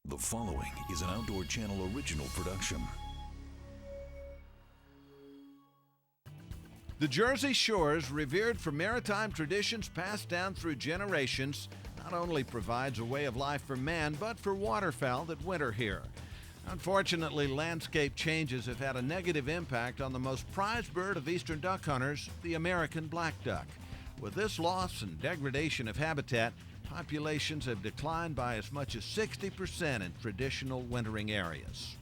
The following is an Outdoor Channel original production. The Jersey Shore's revered for maritime traditions passed down through generations, not only provides a way of life for man, but for waterfowl that winter here. Unfortunately, landscape changes have had a negative impact on the most prized bird of eastern duck hunters, the American black duck. With this loss and degradation of habitat, populations have declined by as much as 60% in traditional wintering areas.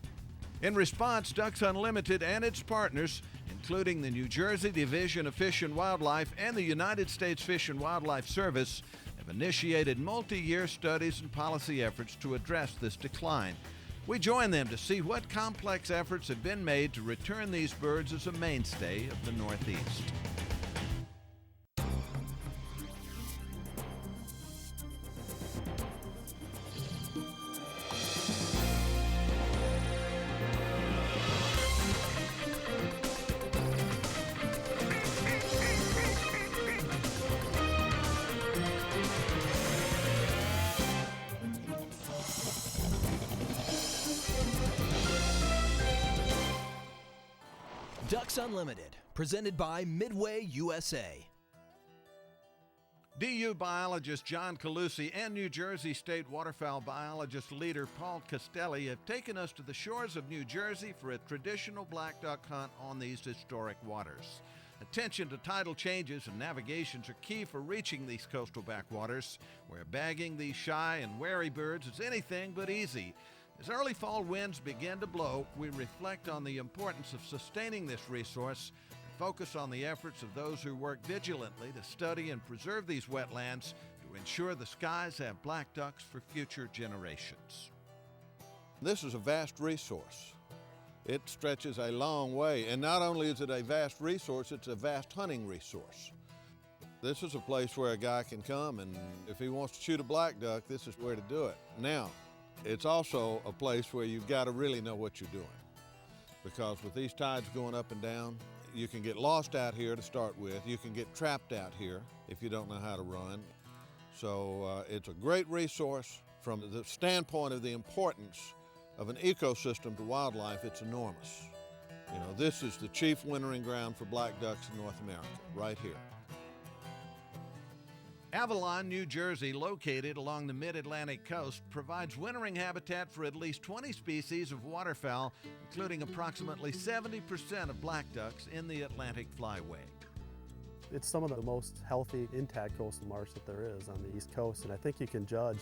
In response, Ducks Unlimited and its partners, including the New Jersey Division of Fish and Wildlife and the United States Fish and Wildlife Service, have initiated multi-year studies and policy efforts to address this decline. We join them to see what complex efforts have been made to return these birds as a mainstay of the Northeast. Ducks Unlimited, presented by Midway USA. DU biologist John Calusi and New Jersey State waterfowl biologist leader Paul Castelli have taken us to the shores of New Jersey for a traditional black duck hunt on these historic waters. Attention to tidal changes and navigations are key for reaching these coastal backwaters, where bagging these shy and wary birds is anything but easy. As early fall winds begin to blow, we reflect on the importance of sustaining this resource and focus on the efforts of those who work vigilantly to study and preserve these wetlands to ensure the skies have black ducks for future generations. This is a vast resource. It stretches a long way, and not only is it a vast resource, it's a vast hunting resource. This is a place where a guy can come, and if he wants to shoot a black duck, this is where to do it. Now, it's also a place where you've got to really know what you're doing, because with these tides going up and down, you can get lost out here to start with. You can get trapped out here if you don't know how to run. So it's a great resource. From the standpoint of the importance of an ecosystem to wildlife, it's enormous. You know, this is the chief wintering ground for black ducks in North America, right here. Avalon, New Jersey, located along the mid-Atlantic coast, provides wintering habitat for at least 20 species of waterfowl, including approximately 70% of black ducks in the Atlantic flyway. It's some of the most healthy, intact coastal marsh that there is on the East Coast, and I think you can judge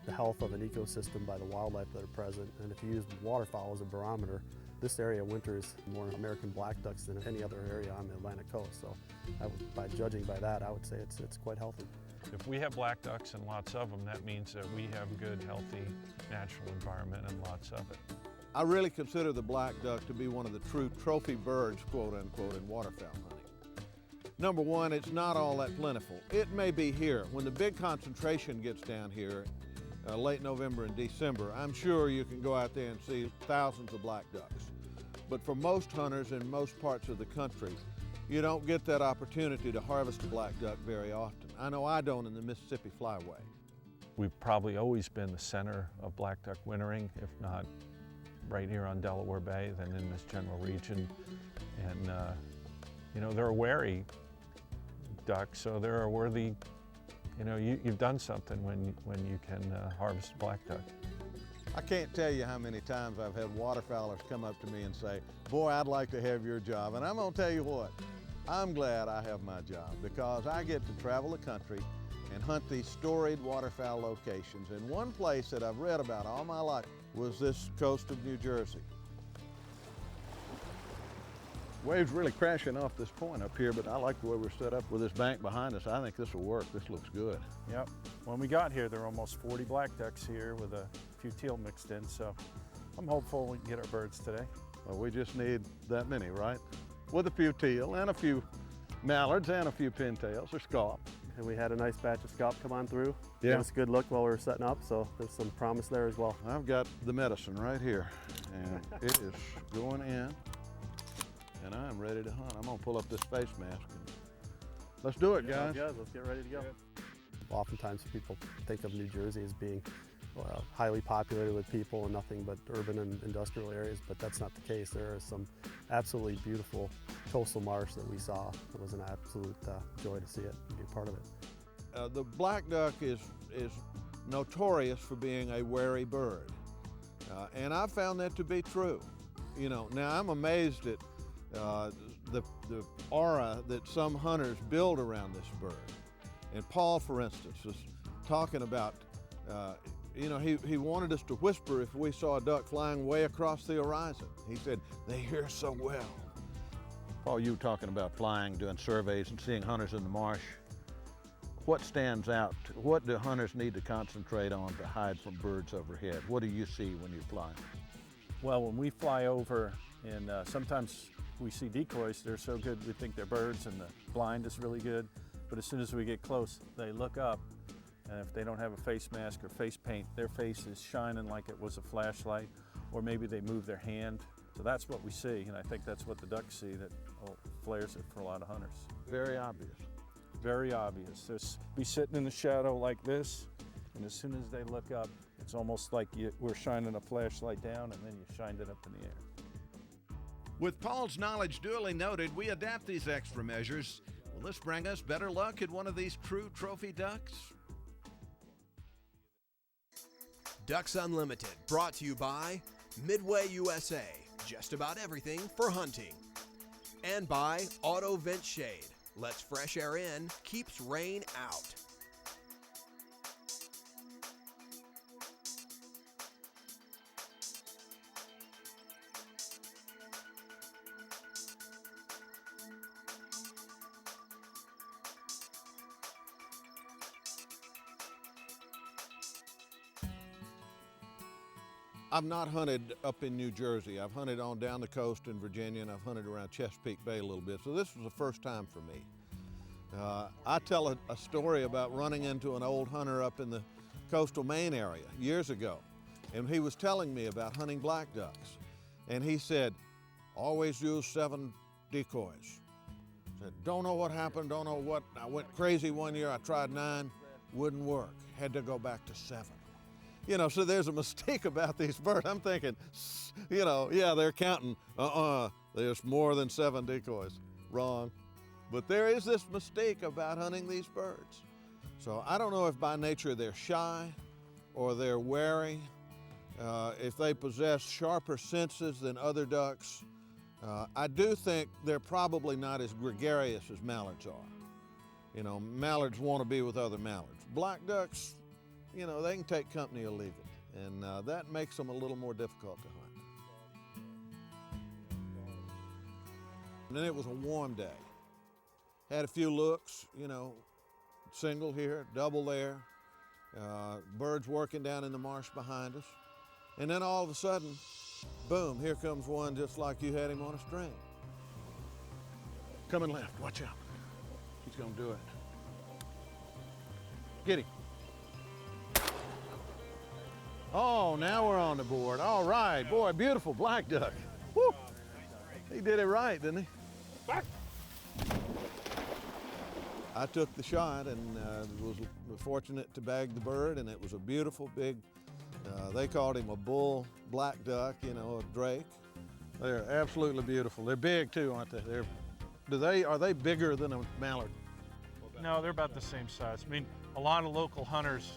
the health of an ecosystem by the wildlife that are present. And if you use waterfowl as a barometer, this area winters more American black ducks than any other area on the Atlantic coast. So by judging by that, I would say it's quite healthy. If we have black ducks and lots of them, that means that we have a good, healthy, natural environment and lots of it. I really consider the black duck to be one of the true trophy birds, quote unquote, in waterfowl hunting. Number one, it's not all that plentiful. It may be here. When the big concentration gets down here, late November and December, I'm sure you can go out there and see thousands of black ducks. But for most hunters in most parts of the country, you don't get that opportunity to harvest a black duck very often. I know I don't in the Mississippi flyway. We've probably always been the center of black duck wintering, if not right here on Delaware Bay, then in this general region. And you know, they're a wary duck, so they're a worthy, you know, you've done something when you can harvest a black duck. I can't tell you how many times I've had waterfowlers come up to me and say, boy, I'd like to have your job. And I'm gonna tell you what, I'm glad I have my job, because I get to travel the country and hunt these storied waterfowl locations. And one place that I've read about all my life was this coast of New Jersey. Waves really crashing off this point up here, but I like the way we're set up with this bank behind us. I think this will work. This looks good. Yep. When we got here, there were almost 40 black ducks here with a few teal mixed in, so I'm hopeful we can get our birds today. Well, we just need that many, right? With a few teal and a few mallards and a few pintails or scaup. And we had a nice batch of scaup come on through. Yeah. Gave us a good look while we were setting up, so there's some promise there as well. I've got the medicine right here, and it is going in, and I'm ready to hunt. I'm gonna pull up this face mask. And let's do it, guys. Let's get ready to go. Oftentimes people think of New Jersey as being highly populated with people and nothing but urban and industrial areas, but that's not the case. There is some absolutely beautiful coastal marsh that we saw. It was an absolute joy to see it and be a part of it. The black duck is notorious for being a wary bird, and I found that to be true. You know, now I'm amazed at the aura that some hunters build around this bird. And Paul, for instance, was talking about, you know, he wanted us to whisper if we saw a duck flying way across the horizon. He said, they hear so well. Paul, you were talking about flying, doing surveys and seeing hunters in the marsh. What stands out? What do hunters need to concentrate on to hide from birds overhead? What do you see when you fly? Well, when we fly over, and sometimes we see decoys, they're so good we think they're birds, and the blind is really good. But as soon as we get close, they look up, and if they don't have a face mask or face paint, their face is shining like it was a flashlight, or maybe they move their hand. So that's what we see, and I think that's what the ducks see that flares it for a lot of hunters. Very obvious. Very obvious. Just be sitting in the shadow like this, and as soon as they look up, it's almost like we're shining a flashlight down, and then you shined it up in the air. With Paul's knowledge duly noted, we adapt these extra measures. Will this bring us better luck at one of these true trophy ducks? Ducks Unlimited, brought to you by Midway USA, just about everything for hunting. And by Auto Vent Shade, lets fresh air in, keeps rain out. I've not hunted up in New Jersey. I've hunted on down the coast in Virginia, and I've hunted around Chesapeake Bay a little bit, so this was the first time for me. I tell a story about running into an old hunter up in the coastal Maine area years ago, and he was telling me about hunting black ducks. And he said, always use 7 decoys. Said, don't know what happened, don't know what, I went crazy one year, I tried 9, wouldn't work, had to go back to 7. You know, so there's a mystique about these birds. I'm thinking, you know, yeah, they're counting. There's more than 7 decoys. Wrong. But there is this mystique about hunting these birds. So I don't know if by nature they're shy or they're wary, if they possess sharper senses than other ducks. I do think they're probably not as gregarious as mallards are. You know, mallards want to be with other mallards. Black ducks, you know, they can take company or leave it, and that makes them a little more difficult to hunt. And then it was a warm day. Had a few looks, you know, single here, double there, birds working down in the marsh behind us. And then all of a sudden, boom, here comes one just like you had him on a string. Coming left, watch out. He's gonna do it. Get him. Oh, now we're on the board. All right, boy, beautiful black duck. Woo. He did it right, didn't he? I took the shot and was fortunate to bag the bird, and it was a beautiful big, they called him a bull black duck, you know, a drake. They're absolutely beautiful. They're big too, aren't they? Are they bigger than a mallard? No, they're about the same size. I mean, a lot of local hunters,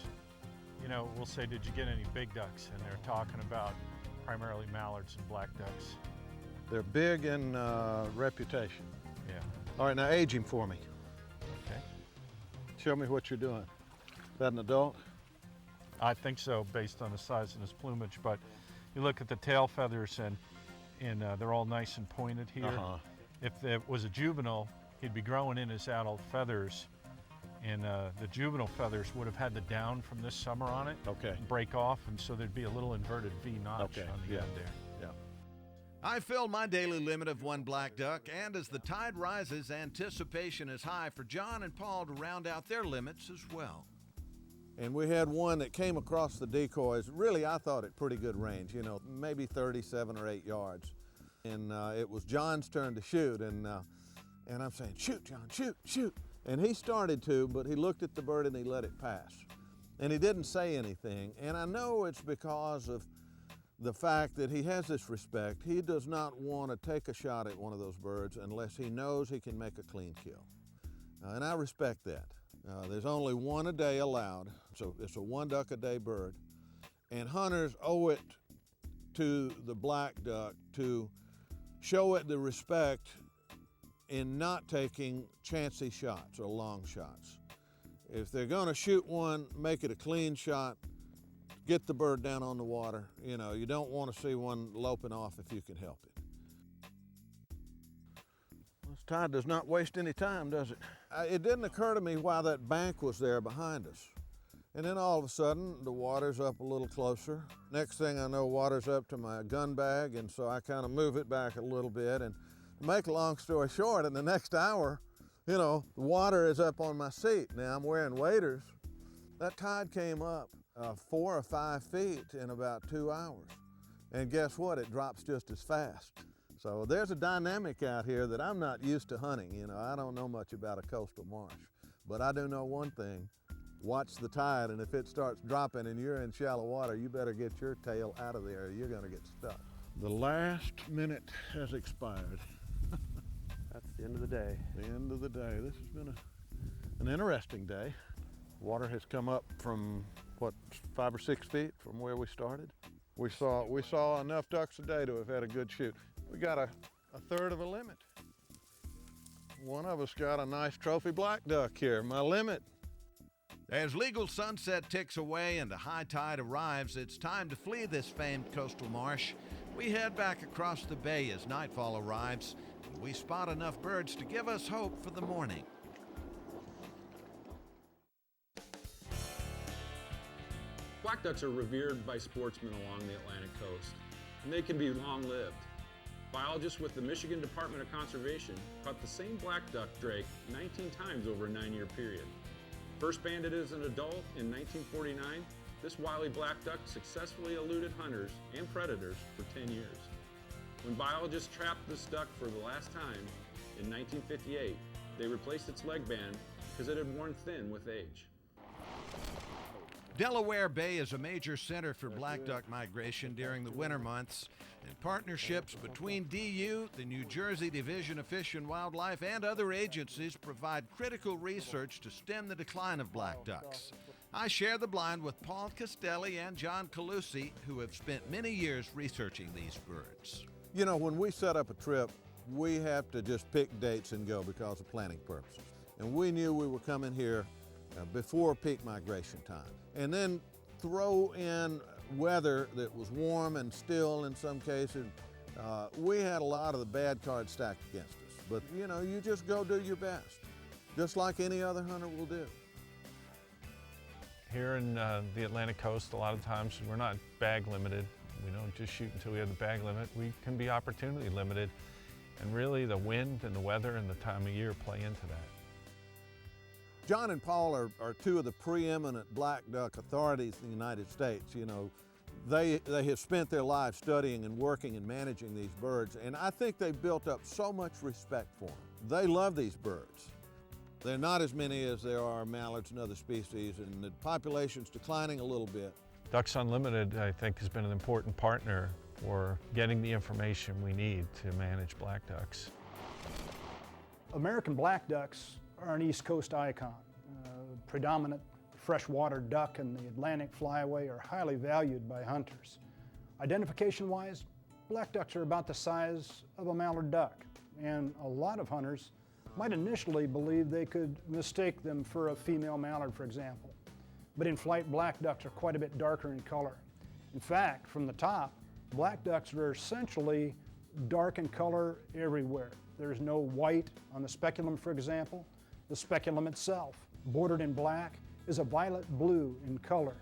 you know, will say, did you get any big ducks? And they're talking about primarily mallards and black ducks. They're big in reputation. Yeah. All right, now age him for me. Okay. Show me what you're doing. Is that an adult? I think so, based on the size of his plumage. But you look at the tail feathers, and they're all nice and pointed here. If it was a juvenile, he'd be growing in his adult feathers, and the juvenile feathers would have had the down from this summer on it break off, and so there'd be a little inverted V notch on the end there. Yeah. I filled my daily limit of 1 black duck, and as the tide rises, anticipation is high for John and Paul to round out their limits as well. And we had one that came across the decoys, really I thought at pretty good range, you know, maybe 37 or 8 yards. And it was John's turn to shoot, and I'm saying, shoot, John, shoot, shoot. And he started to, but he looked at the bird and he let it pass. And he didn't say anything. And I know it's because of the fact that he has this respect. He does not want to take a shot at one of those birds unless he knows he can make a clean kill. And I respect that. There's only one a day allowed, so it's a 1 duck a day bird. And hunters owe it to the black duck to show it the respect in not taking chancy shots or long shots. If they're gonna shoot one, make it a clean shot, get the bird down on the water. You know, you don't want to see one loping off if you can help it. This tide does not waste any time, does it? It didn't occur to me why that bank was there behind us. And then all of a sudden, the water's up a little closer. Next thing I know, water's up to my gun bag, and so I kind of move it back a little bit. And to make a long story short, in the next hour, you know, the water is up on my seat. Now I'm wearing waders. That tide came up 4 or 5 feet in about 2 hours. And guess what? It drops just as fast. So there's a dynamic out here that I'm not used to hunting. You know, I don't know much about a coastal marsh, but I do know one thing. Watch the tide, and if it starts dropping and you're in shallow water, you better get your tail out of there or you're gonna get stuck. The last minute has expired. That's the end of the day. The end of the day. This has been an interesting day. Water has come up from, what, 5 or 6 feet from where we started. We saw enough ducks a day to have had a good shoot. We got a third of a limit. One of us got a nice trophy black duck here, my limit. As legal sunset ticks away and the high tide arrives, it's time to flee this famed coastal marsh. We head back across the bay as nightfall arrives, and we spot enough birds to give us hope for the morning. Black ducks are revered by sportsmen along the Atlantic coast, and they can be long-lived. Biologists with the Michigan Department of Conservation caught the same black duck drake 19 times over a 9-year period. First banded as an adult in 1949, this wily black duck successfully eluded hunters and predators for 10 years. When biologists trapped this duck for the last time in 1958, they replaced its leg band because it had worn thin with age. Delaware Bay is a major center for black duck migration during the winter months, and partnerships between DU, the New Jersey Division of Fish and Wildlife, and other agencies provide critical research to stem the decline of black ducks. I share the blind with Paul Castelli and John Calusi, who have spent many years researching these birds. You know, when we set up a trip, we have to just pick dates and go because of planning purposes. And we knew we were coming here before peak migration time. And then throw in weather that was warm and still in some cases. We had a lot of the bad cards stacked against us. But you know, you just go do your best, just like any other hunter will do. Here in the Atlantic coast, a lot of times we're not bag limited. We don't just shoot until we have the bag limit. We can be opportunity limited. And really the wind and the weather and the time of year play into that. John and Paul are two of the preeminent black duck authorities in the United States. You know, they have spent their lives studying and working and managing these birds, and I think they've built up so much respect for them. They love these birds. There are not as many as there are mallards and other species, and the population's declining a little bit. Ducks Unlimited, I think, has been an important partner for getting the information we need to manage black ducks. American black ducks are an East Coast icon. Predominant freshwater duck and the Atlantic flyaway are highly valued by hunters. Identification-wise, black ducks are about the size of a mallard duck, and a lot of hunters might initially believe they could mistake them for a female mallard, for example. But in flight, black ducks are quite a bit darker in color. In fact, from the top, black ducks are essentially dark in color everywhere. There's no white on the speculum, for example. The speculum itself, bordered in black, is a violet blue in color.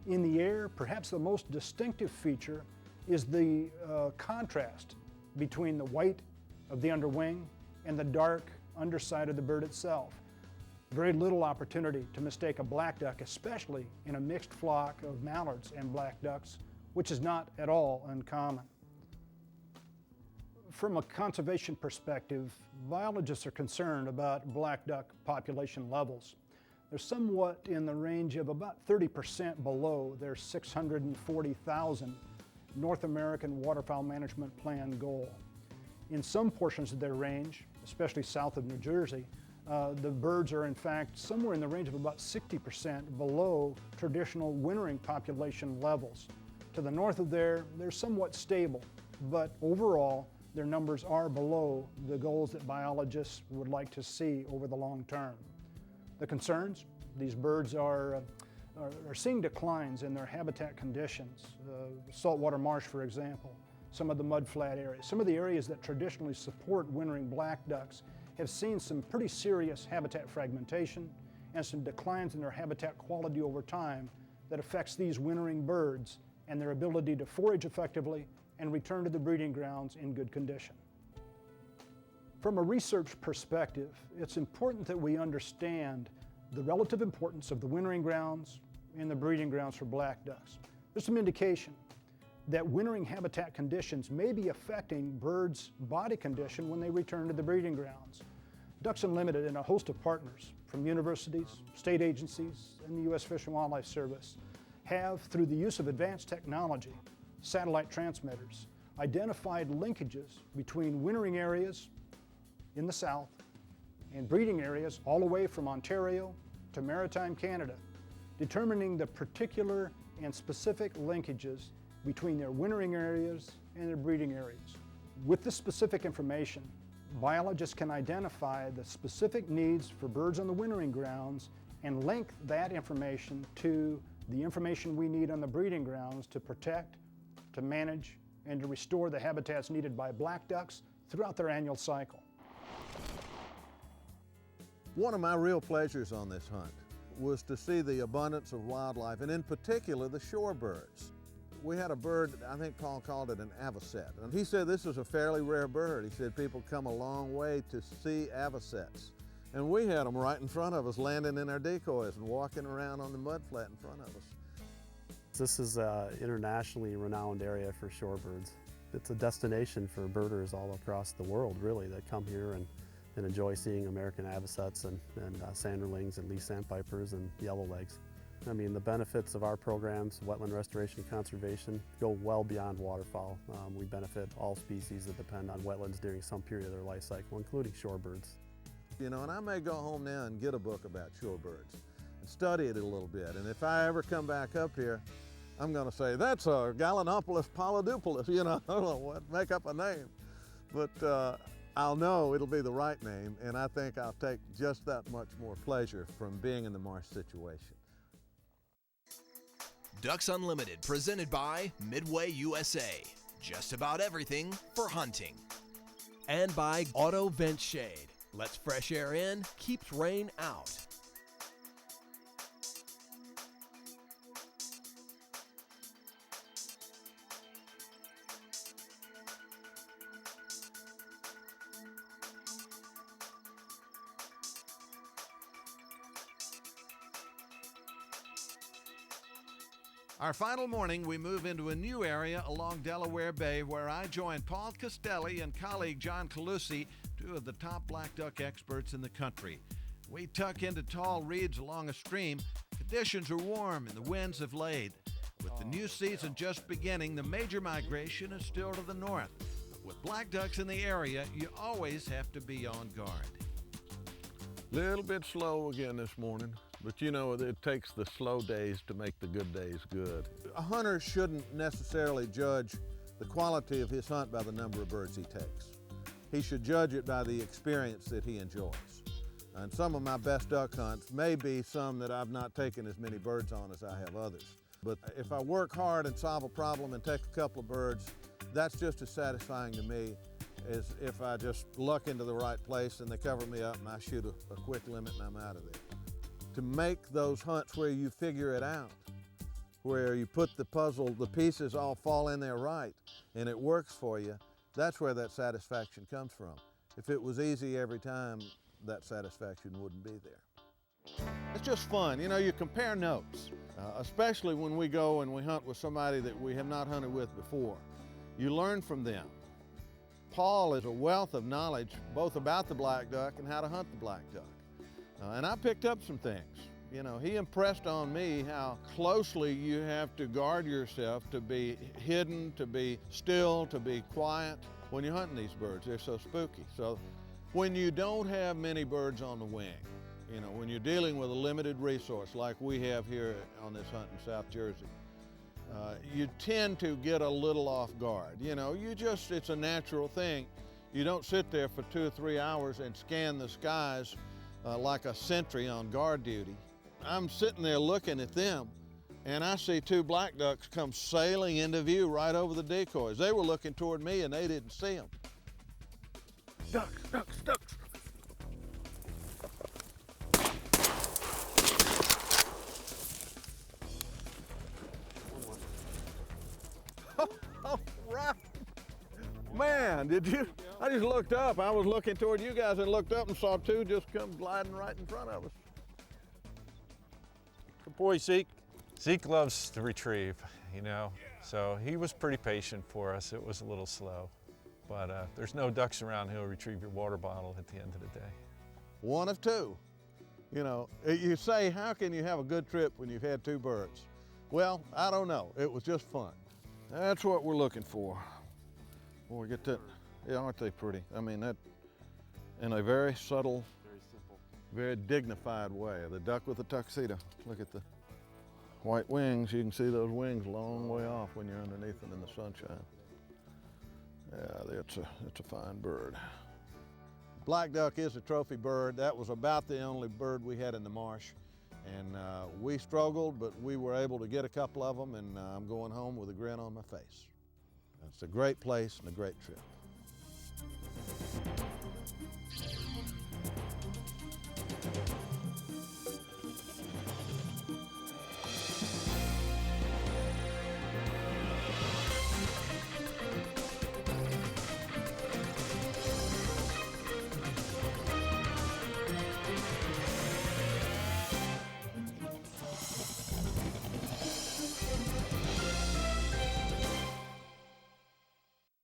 In the air, perhaps the most distinctive feature is the contrast between the white of the underwing and the dark underside of the bird itself. Very little opportunity to mistake a black duck, especially in a mixed flock of mallards and black ducks, which is not at all uncommon. From a conservation perspective, biologists are concerned about black duck population levels. they're somewhat in the range of about 30% below their 640,000 North American Waterfowl Management Plan goal. In some portions of their range, especially south of New Jersey, the birds are in fact somewhere in the range of about 60% below traditional wintering population levels. To the north of there, they're somewhat stable, but overall, their numbers are below the goals that biologists would like to see over the long term. The concerns? These birds are seeing declines in their habitat conditions. Saltwater marsh, for example, some of the mudflat areas, some of the areas that traditionally support wintering black ducks have seen some pretty serious habitat fragmentation and some declines in their habitat quality over time that affects these wintering birds and their ability to forage effectively and return to the breeding grounds in good condition. From a research perspective, it's important that we understand the relative importance of the wintering grounds and the breeding grounds for black ducks. There's some indication that wintering habitat conditions may be affecting birds' body condition when they return to the breeding grounds. Ducks Unlimited and a host of partners from universities, state agencies, and the U.S. Fish and Wildlife Service have, through the use of advanced technology, satellite transmitters, identified linkages between wintering areas in the south and breeding areas all the way from Ontario to maritime Canada, determining the particular and specific linkages between their wintering areas and their breeding areas. With this specific information, biologists can identify the specific needs for birds on the wintering grounds and link that information to the information we need on the breeding grounds to protect, to manage, and to restore the habitats needed by black ducks throughout their annual cycle. One of my real pleasures on this hunt was to see the abundance of wildlife, and in particular the shorebirds. We had a bird, I think Paul called it an avocet, and he said this is a fairly rare bird. He said people come a long way to see avocets. And we had them right in front of us, landing in our decoys and walking around on the mudflat in front of us. This is an internationally renowned area for shorebirds. It's a destination for birders all across the world, really, that come here and enjoy seeing American avocets and sanderlings and leaf sandpipers and yellowlegs. I mean, the benefits of our programs, wetland restoration and conservation, go well beyond waterfowl. We benefit all species that depend on wetlands during some period of their life cycle, including shorebirds. You know, and I may go home now and get a book about shorebirds and study it a little bit. And if I ever come back up here, I'm going to say, that's a Gallinopolis polydupolis, you know, I don't know what, make up a name. But I'll know it'll be the right name, and I think I'll take just that much more pleasure from being in the marsh situation. Ducks Unlimited, presented by Midway USA. Just about everything for hunting. And by Auto Vent Shade. Lets fresh air in, keeps rain out. Our final morning, we move into a new area along Delaware Bay where I join Paul Castelli and colleague John Calusi, two of the top black duck experts in the country. We tuck into tall reeds along a stream. Conditions are warm and the winds have laid. With the new season just beginning, the major migration is still to the north. But with black ducks in the area, you always have to be on guard. Little bit slow again this morning, but you know, it takes the slow days to make the good days good. A hunter shouldn't necessarily judge the quality of his hunt by the number of birds he takes. He should judge it by the experience that he enjoys. And some of my best duck hunts may be some that I've not taken as many birds on as I have others. But if I work hard and solve a problem and take a couple of birds, that's just as satisfying to me as if I just luck into the right place and they cover me up and I shoot a quick limit and I'm out of there. To make those hunts where you figure it out, where you put the puzzle, the pieces all fall in there right, and it works for you, that's where that satisfaction comes from. If it was easy every time, that satisfaction wouldn't be there. It's just fun, you know, you compare notes, especially when we go and we hunt with somebody that we have not hunted with before. You learn from them. Paul is a wealth of knowledge both about the black duck and how to hunt the black duck. And I picked up some things. You know, he impressed on me how closely you have to guard yourself to be hidden, to be still, to be quiet when you're hunting these birds. They're so spooky. So when you don't have many birds on the wing, you know, when you're dealing with a limited resource like we have here on this hunt in South Jersey, you tend to get a little off guard. You know, it's a natural thing. You don't sit there for 2 or 3 hours and scan the skies like a sentry on guard duty. I'm sitting there looking at them, and I see 2 black ducks come sailing into view right over the decoys. They were looking toward me and they didn't see them. Ducks, ducks, ducks. Oh, right. Man, did you? I just looked up. I was looking toward you guys and looked up and saw 2 just come gliding right in front of us. Good boy, Zeke. Zeke loves to retrieve, you know, so he was pretty patient for us. It was a little slow, but there's no ducks around. He'll retrieve your water bottle at the end of the day. 1 of 2. You know, you say, how can you have a good trip when you've had 2 birds? Well, I don't know. It was just fun. That's what we're looking for. Boy, get that. Yeah, aren't they pretty? I mean, that in a very subtle, very simple, very dignified way. The duck with the tuxedo. Look at the white wings. You can see those wings a long way off when you're underneath them in the sunshine. Yeah, it's a fine bird. Black duck is a trophy bird. That was about the only bird we had in the marsh. And we struggled, but we were able to get a couple of them, and I'm going home with a grin on my face. It's a great place and a great trip.